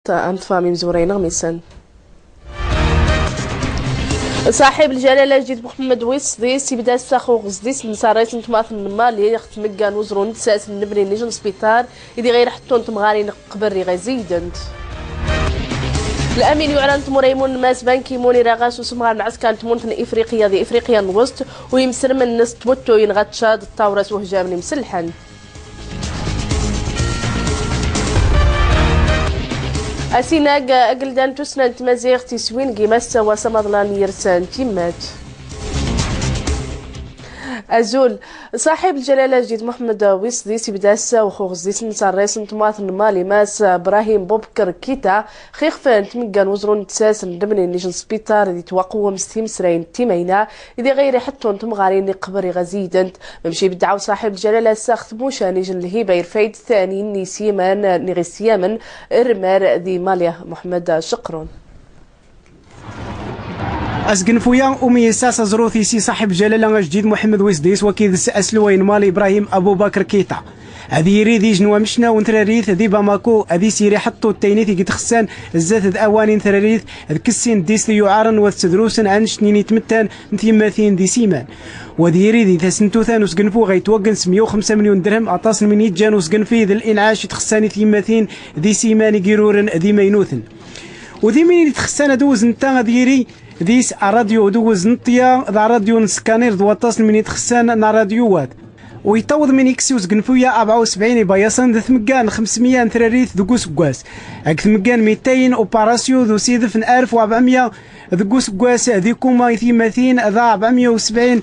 الوسط أنطفامي مزورين غميسان. صاحب الجلالة جديد محمد ويصديس يبدا الساخو غزديس نساريت نتماثل المالي يخت مكان وزرون تساس النبري نيجن سبيطار يدي غير حطون تمغاري قبري غزيدنت. الامين يعلن تموريمون ماس بانكي موني راغاس وسمغار العسكر تمونتن افريقيا ذي افريقيا الوسط ويمسر من الناس تموتو ينغتشاد الطاورس وهجام مسلحا. أسيناق أقلدان تسنان تمازيغ تسوين قيماسة وسمضلان يرسان تيمات. أزول صاحب الجلالة جديد محمد ويصديس بداسة وخوخ زيس نسار رئيس نتماثل مالي ماس إبراهيم بوبكر كيتا خيخفان تمكان وزرون تساس ندمني نيجن سبيطار ذي توقوهم ستيم سرين تيمينا إذا غير حتى تمغارين قبري غزيدنت ممشي بدعو صاحب الجلالة ساخت موشا نيجن الهيبة يرفايد ثاني نيسيمان نيغسيامن إرمار ذي ماليه محمد شقرون. أسقنفويا وميساس زروثي سي صاحب جلالة جديد محمد ويصديس وكيد أسلوين مالي إبراهيم أبو بكر كيتا هذه يريد جنوا مشنا ونتراريث ذي باماكو هذه سيري حطو التينيث يقد خسان الزات أواني تراريث الكسين ديس يعارن وتسدروسن عن شنين يتمتان ثيماثين ذي سيمان وذي يريد إذا سنتوثان وسقنفو غيتوقن 105 مليون درهم أعطاس من يتجان وسقنفي ذي الإنعاش يتخساني ثيماثين ذي سيمان يقيرورن ذي مينوثن وذي من يتخسان دوز نتا ذيري ديس الراديو دوز نطيا ذا راديو نسكانير دواطاس من يتخسان نا راديوات ويطوض من يكسيوز قنفويا 74 بايصن ذا ثمكان 500 ثراريث ذقوس قواس هاك ثمكان 200 اوباراسيو ذو سيدفن 1400 ذقوس قواس ذيكوما ثيماثين ذا 470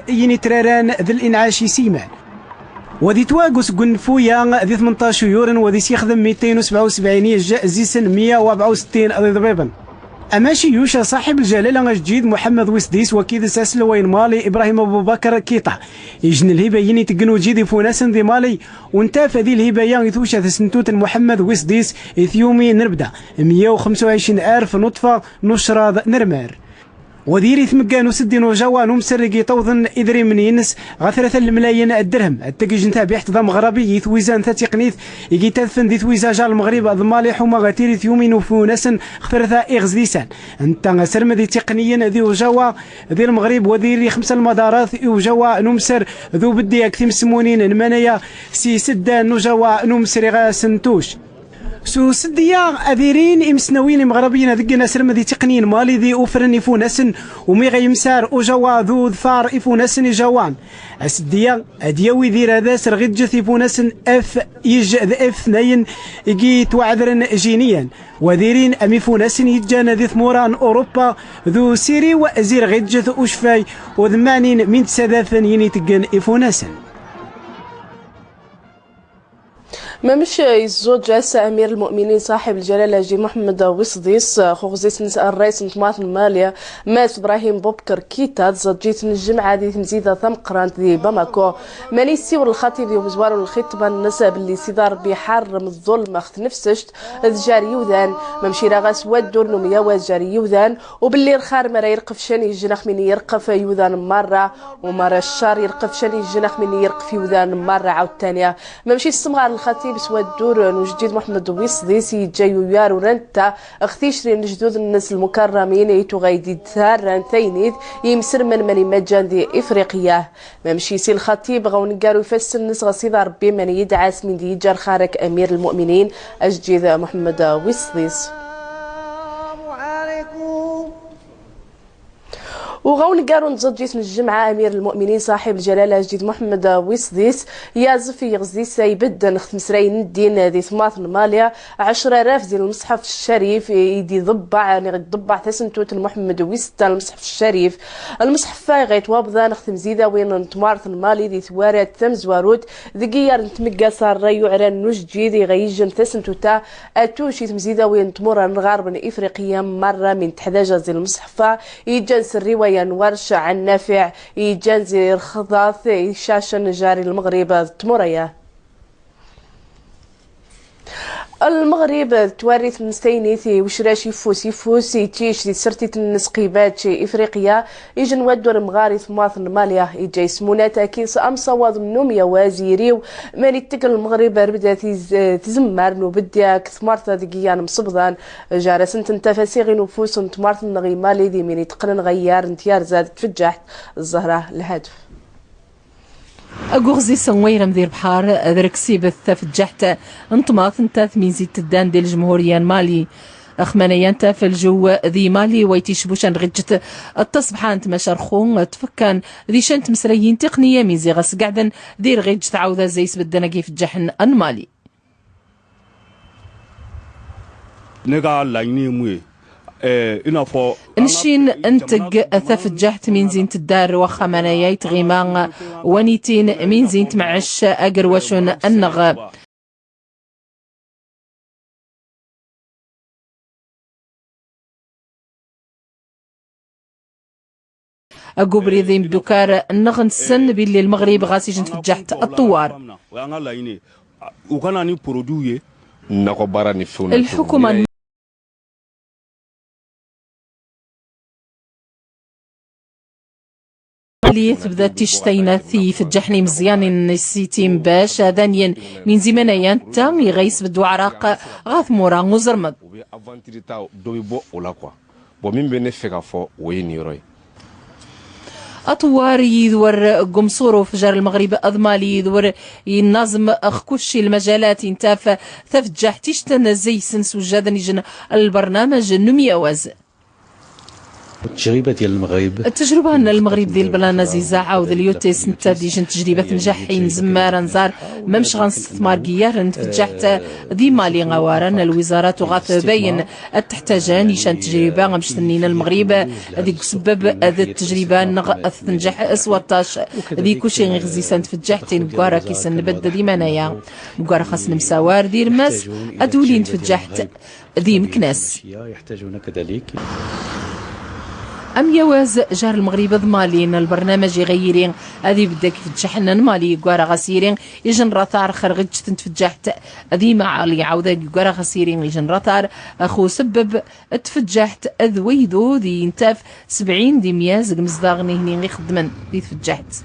يني تراران ذا الانعاشي سيمان وذي تواقس قنفويا ذي 18 يورن وذي سيخدم 277 يجاء زيسن 164 ضبيبا أماشي يوشا صاحب الجلالة جديد محمد ويصديس وكيد ساسلوين مالي إبراهيم أبو بكر كيطع يجن الهبة يني تقنو جيدي فوناسن ذي مالي وانتاف ذي الهبة يثوشا ذي سنتوت محمد ويصديس إثيومي نربدا 125 ألف نطفة نشرة نرمار وديري ثمكانو سدين وجوان ومسرقي طوضن إذري من ينس غثرة الملايين الدرهم التقيج نتابع احتضام غربي يثويزان تقنيث يجي تدفن ذي ثويزا جال المغرب ضمالي حوما غتيري ثيومين وفونسن خفرثا إغزديسان انت سرم ذي تقنيا ذي وجوا ذي المغرب وديري 5 المدارات وجوا نمسر ذو بدي أكثم سمونين المنايا سي سدان وجوا نمسر غاسنتوش سو سديا أذيرين إمسنوين مغربيين ذقنا سرم ذي تقنين مالي ذي أوفرن يفونسن ومي غيمسار أجوا ذو ثار يفونسن جوان السديا أديوي ذي راداس رغجث يفونسن اف يج اف 2 يجي توعذرن جينيا وذيرين أميفونسن يجانا ذي ثموران أوروبا ذو سيري وأزير غجث أشفاي وذمانين من تسادافن يني تقن يفونسن ما مش الزوج جالسة أمير المؤمنين صاحب الجلالة جي محمد ويصديس خوزيس الرئيس نتماثل المالية ماس إبراهيم بوبكر كيتا زوجيت الجمعة ذي تمزيدة ثم قرانت ذي باماكو ماني سيور الخطيب ذي ومزوار الخطبة النسب اللي سيدار بيحرم الظلم أخت نفسشت جاري يوذان ممشي راغاس ودور نوميا وجاري يوذان وباللي رخار مرا يرقف شاني الجناخ من يرقف يوذان مرة ومرة الشار يرقف شاني الجناخ من يرقف يوذان مرة عاود تانية ممشي السمغار الخطيب بسوا الدور وجديد محمد ويصديسي جايو يارو رنتا اختيشرين جدود الناس المكرمين يتو غايدي تار ثينيد يمسر من مجان دي افريقيا ممشي سي الخطيب غون قالوا يفسر الناس غصيدة ربي من يدعس من دي جار خارك امير المؤمنين اجديد محمد ويصديس وغون قارون زوجيت الجمعة أمير المؤمنين صاحب الجلالة جديد محمد ويصديس يازفي غزيس يبدن خمسرين الدين ذي ثماث المالية 10,000 ديال المصحف الشريف يدي ضبع يعني غيضبع تسنتوت محمد ويستا المصحف الشريف المصحف فاي غيتوابضا نختم زيدا وين نتمارث المالي ذي ثوارات ثمز وارود ذقيار نتمقى صار ريو عران نوش جيدي غيجن تسنتوتا أتوشي تمزيدا وين تمر الغرب إفريقيا مرة من تحداجة زي المصحفة يجنس الرواية ورش عن نافع يجنزي الخضاث شاشن جاري المغرب تمريا المغرب توارث من ستينيثي وشراشي يفوسي تيش دي سرتي النسقيبات شي افريقيا يجن ودور مغاري ثماث الماليا يجي سمونات كيس امصواد النوميا وزيريو مالي تقل المغرب بدا تزمر نوبدياك ثمارت دقيان مصبضان جارس انت تفاسيغي نفوس تمارت نغي مالي دي ميني تقرن غيار انتيار زاد تفجحت الزهره الهدف أغوغزي سنويرم دير بحار ذركسي بثفجحت انطماط انت ميزي تدان ديال الجمهورية المالي أخمانيان في الجو ذي مالي ويتيشبوشان غجت التصبحان تمشارخون تفكان ذي شنت مسريين تقنية ميزي غس قعدن دير غج تعوذا زيس بدنا في الجحن المالي نقع لايني موي نشين انتق ثفجحت من زينة الدار وخمانيات غيمان ونيتين من زينة معش أقروشون النغ أقوبري ذيم دوكار النغن السن باللي المغرب غاسي جنت فجحت الطوار الحكومة اللي تبدا تشتينا في الجحني مزيان نسيتيم باش دانيا من زمانيان تام يغيس بدو عراق غاث مورا وزرمد أطوار يدور قمصورو في جار المغرب أضمالي يدور ينظم أخكوشي المجالات انتاف ثفجح تشتن زي سنس وجادن يجن البرنامج النمي أواز التجربة أن المغرب ديال بلانا زيزاعة وذا اليوتيس نتا ديجن تجربة نجاحين زمارا نزار ممش غنستثمار قيار نتفجحت ذي مالي غوارا الوزارات غاث باين تحتاجان يشان تجربة غمش تنين المغرب ذيك سبب هذا التجربة تنجح اسواتاش ذي كوشي غيغزي سان تفجحتين بقارا كيسن نبدا ذي منايا بقارا خاص نمساوار دير ماس أدولين تفجحت ذي مكناس يحتاجون كذلك أم يواز جار المغرب ضمالين البرنامج يغيرين هذه بدك في الجحن مالي قارا غسيرين يجن رثار خرجت تنتفجحت ذي معالي عودة قارا غسيرين يجن رثار أخو سبب تفجحت أذويدو ذي انتاف 70 دي مياز مزداغني هني خدمن ذي تفجحت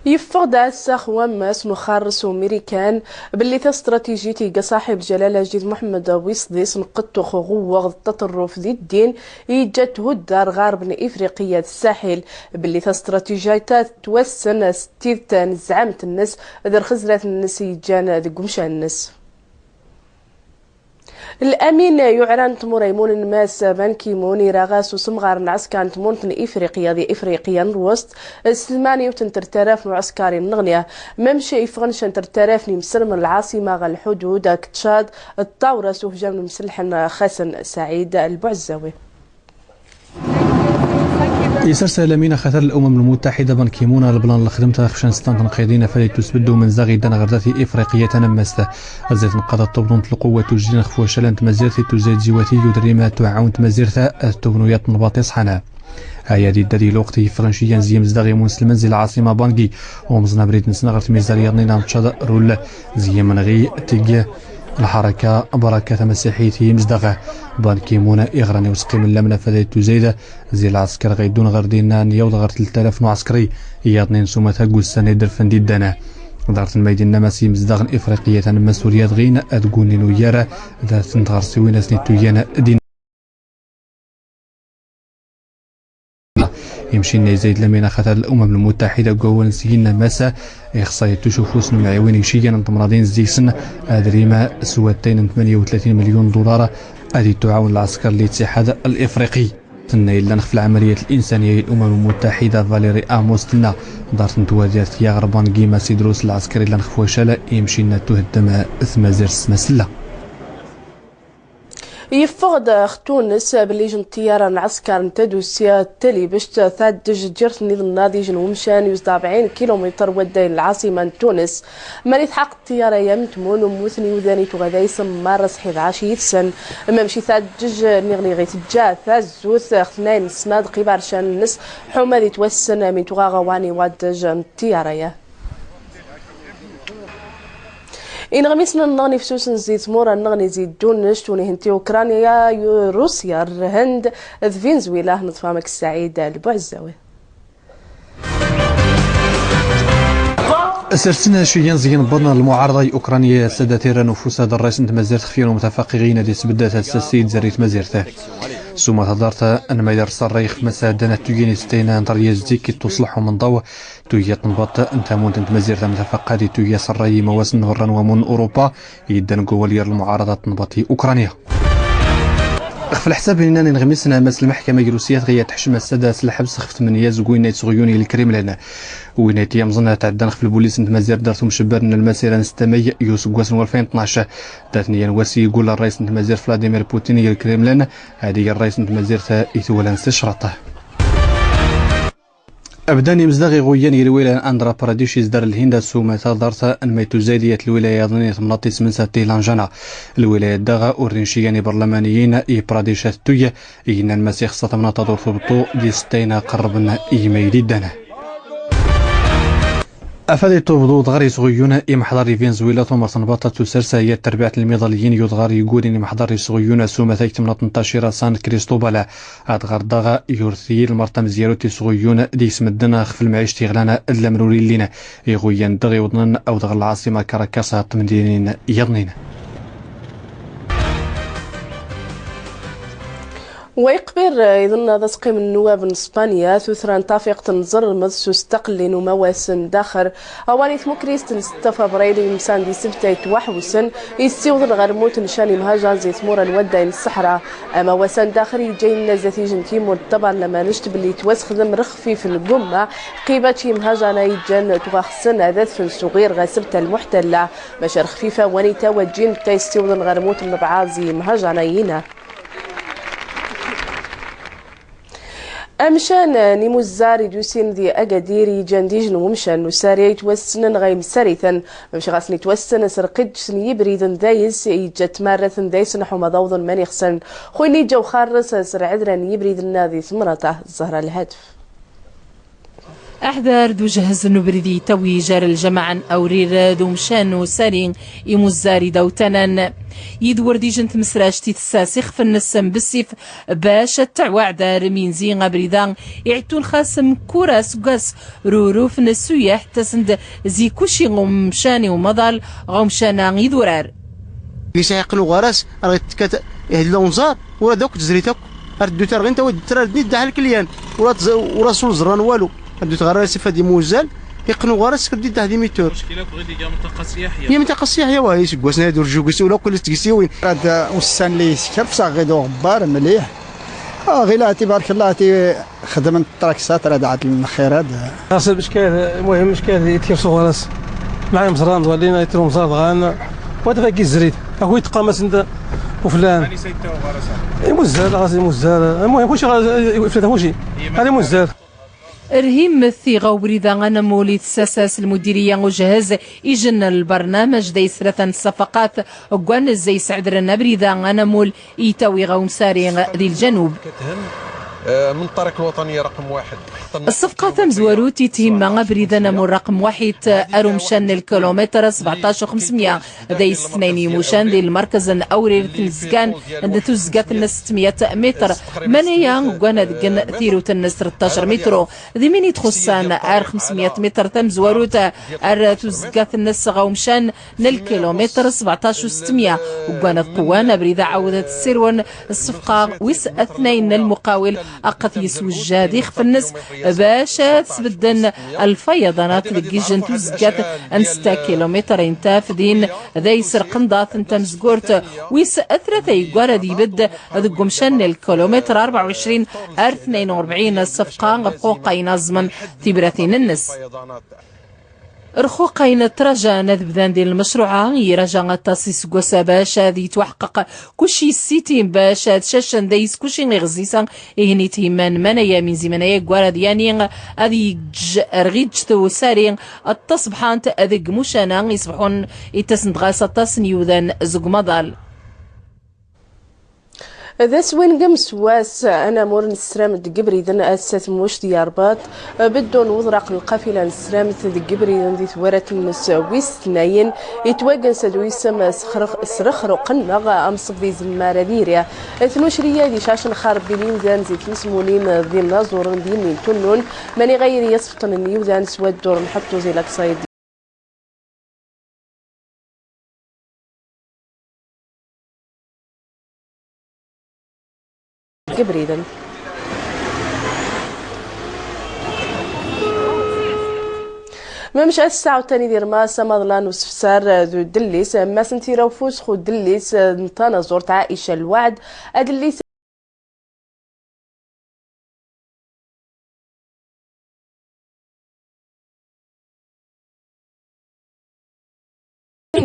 يفقد الساخ وماس مخرس وميريكان باللي استراتيجيتي صاحب جلالة جديد محمد ويصديس نقدتو خغوغ التطرف ذي الدين يجت هدار غارب إفريقية الساحل باللي استراتيجيتات توسن ستيرتان زعمت الناس ذر خزرات الناس يجان ذي قمشان الناس الامين يعلن تموريمون الماس بان كيمون راغاس وسمغار نعسكان تمونتن افريقيا ذي افريقيا الوسط 38 معسكري النغنيه ممشي يفغنشن ترترافني مسلم العاصمه غا الحدود تشاد الطاوره سوف جام مسلح خسن سعيد البعزاوي يسرسل من خطر الأمم المتحدة بان كيمون البلان الخدمة خشان ستان تنقيدين فلي تسبدو من زاغي دان غرداتي إفريقية تنمسته أزيت نقاط الطبلون القوة تجين خفوة شلان تمزيرتي تزيد جواتي يدريما تعاون تمزيرتا التبنويات نباطي صحنا هيا دي الدليل وقتي فرنشيا زيم زداغي مونس المنزل العاصمة بانكي ومزنا بريد نسنغرت ميزاريا نينام تشاد رول زي منغي تيجي الحركة بركة مسيحيتي مزدغة بان كيمون إغراني وسقيم اللمنة فديتو زيدة زي العسكر غيدون غردينا نيوض غير 3000 عسكري ياطنين سومتها قوساني درفن دي دانا دارت الميدين نماسي مزدغن إفريقية مسؤولية غين أدقوني نويارة ذات تنتغرسوين سنتو يانا دين يمشي يزيد لمينا خطر الأمم المتحدة قوان سينا مسا إخصائي تشوفوا سنو معيوين يشيا نتمرضين زيسن أدريما سواتين 38 مليون دولار أدي تعاون العسكر الاتحاد الإفريقي تنا إلا نخف العملية الإنسانية الأمم المتحدة فاليري آموس تنا دارت نتواديات يا غربان كيما سيدروس العسكري اللي نخفوا شالا يمشي تهدم ثمازيرس مسلا يفقد تونس باللي جن الطياره نعسكر نتدوسيا تلي باش تثدج جرت نظام ناضي جن ومشان 40 كيلومتر ودين العاصمه تونس مالي تحق الطياره يمتمون وموثني وذاني تغذايس مارس 11 سن اما مشي ثدج نغني غي تجا ثزوث اثنين سناد قبار شان النس حما دي توسن من تغاغواني ودج الطياره إن غميسنا نغني فسوس نزيد مورا نغني زيد جونش توني هنتي أوكرانيا روسيا الهند فنزويلا نطفامك السعيد البعزاوي. سرسنا شويا زين بدنا المعارضة أوكرانيا سداتيرا نفوس هذا الرئيس مزيرت خفير ومتفقين دي سبدات السيد زريت مزيرته ثم تدارت أن ما يدرس الريخ مسادنا تجيني ستينا انتريا زيكي تصلح من ضوء تويا تنبط انت مونت انت مزيرت متفقادي تويا سري مواسن هران ومن أوروبا يدن قوالير المعارضة تنبطي أوكرانيا في الحساب اننا نغمسنا مس المحكمه الروسيه غير تحشم السداس الحبس خفت من يزغوينات صغيوني الكريملين وينات يمزنا تعدن في البوليس انت مزير دارتهم شبرنا المسيره نستمي يوسغوسن 2012 داتني وسي يقول الرئيس انت مزير فلاديمير بوتين الكريملين هذه الرئيس انت مزير يتولى استشرطه أبداني مزدغي غويان يروي أندرا باراديش يزدر الهند سوما تدارت أن ما تزايدية الولاية ضنية مناطيس من ساتي لانجانا الولاية داغا أورينشيان برلمانيين إي براديشات توية إينا المسيخ سطمنا تدور في بطو دي ستينا قربنا إيميلي دانا أفادي تبدو ضغاري صغيونة إي محضر فنزويلا ثم صنباطة تسرسا هي التربية المظليين يضغار يقولين محضر صغيونة سوما ثيكت من 18 سان كريستوبالا أدغار ضغا يورثي المرتم زياروتي صغيونة دي اسم الدنا خف المعيش تيغلانا إلا مروري لنا يغويان دغي وضنن أو دغ العاصمة كاراكاسا تمدينين يضنين ويقبر إذن هذا سقيم النواب من إسبانيا ثثران تافق تنزر المدسو استقلين ومواسم داخر أواني ثمكريس تنستة فبراير مسان دي سبتة وحوسن يستيوض الغرموت نشاني مهاجا زي ثمورا الودين الصحراء مواسم داخر يجين نزاتي جنتيمور طبعا لما نشتب اللي توسخدم رخفي في القمة قيباتي مهاجا نايجان تغاخسن هذات في الصغير غاسبتة المحتلة بشار خفيفة وانيتا وجين تيستيوض الغرموت النبعازي مهاجا نايينا أمشان نيموزار يدوسين ذي أقاديري جانديجن ومشان نساري توسنن غيم ساريثا ممشي غاسني توسن سرقج سنيبريدن دايس يجت مارثن دايس نحو مضوضن من يخسن خويني جو خارس سر عذرا يبريدن ناذي ثمرته الزهرة الهدف أحذر دو جهز نبردي توي جار الجماعة أورير دو مشان وسارين إموزاري دوتنان يدور دي جنت مسراشتي تساسخ في النسم بالسيف باش التعوعدة رمين زين بريدان يعتون خاسم كوراس وقاس رورو في السياح تسند زي كوشي غمشاني ومضال غمشانا يدورار يسايقنو غراس رغيت يهدي لونزار ولا دوك تزريتك ردو ترغي انت تردني داح الكليان ولا رسول زران والو ردو تغرس فادي موزال يقنو غارس كدي تاع ديميتور مشكله بغيتي جا منطقه سياحيه هي منطقه سياحيه واه يسكوسنا يدور جوكسي ولا كل تكسيوين هذا وسان لي سكرف صاغي دو غبار مليح غير لا تبارك الله تي خدمت التراكسات راه دعات الخير هذا اصل مشكل المهم مشكل يتير صغارس معايا مزران ولينا يتيرو مزار غان وهذا فاكي الزريد اكو يتقامس انت وفلان هاني سيتو غارس مزال غازي مزال المهم كلشي فلان كلشي هاني مزال رهيم الثيغة وبريدة أنا مولي تساساس المديرية وجهاز إجن البرنامج دي ثلاثة صفقات وقوان زي سعدرنا بريدة أنا مول إيتاوي غوم ساري ذي الجنوب من الطريق الوطنية رقم 1 الصفقة تمزوروتي تهم بريدنا من رقم 1 أرومشان الكيلومتر 17500 ذي اثنين موشان دي المركز أورير تلزقان عند تزقات 600 متر منيا وقانا دقن ثيرو تنس 13 متر ذي ميني تخصان ار 500 متر تمزوروت ار تزقات النس غومشان الكيلومتر 17600 وقانا قوانا بريدة عودة السيرون الصفقة ويس اثنين المقاول أقت يسوجادي في النس باشا تسبدن الفيضانات لقيجن تزقات أنستا كيلومتر انتاف دين ذي سرقندات انت مزقورت ويس أثرة يقوار دي بد ذي قمشان الكيلومتر 24 42 الصفقة غبقوقا ينظمن تبراتين النس رخوقين ترجى نذبذان ديال المشروع يرجى التصيص قوسا باشا ذي توحقق كلشي السيتين باشا تشاشن دايس كلشي غزيسان هني تيمان منايا من زمنايا قوارد يعني هذي رغيج تو سارين التصبحان تأذق مشانا يصبحون يتسند غاسة تصنيوذان زق مضال ذا سوين قمس واس انا مور نسرام دقبري ذن اسات موش ديارباط بدون وضرق القافله نسرام دقبري ذن دي ثورات النس ويس ناين يتواجن سدويسم سرخرو قنغ امس دي زماره ديريا ثنوشريه دي شاشن خارب بلين ذان زيت نسمونين ذي نازور دين تنون ماني غير يصفتن النيو ذان سواد دور نحطو زي لاكسايد بريدا ما مش الساعة الثاني دير ماسا مضلان وسفسار ذو دليس ما سنتي روفوس خو دليس نطانا زورت عائشة الوعد أدليس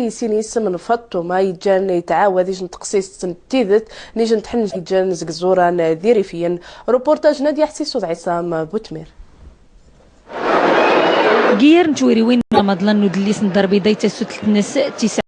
سينيس من فطو ما يجان يتعاود يجن تقسيس تيدت نيجن تحن يجان زقزوران ذيريفيا روبورتاج نادي حسيس عصام بوتمير غير نتوري وين مضلان ودليس ندربي دايتا سوت الناس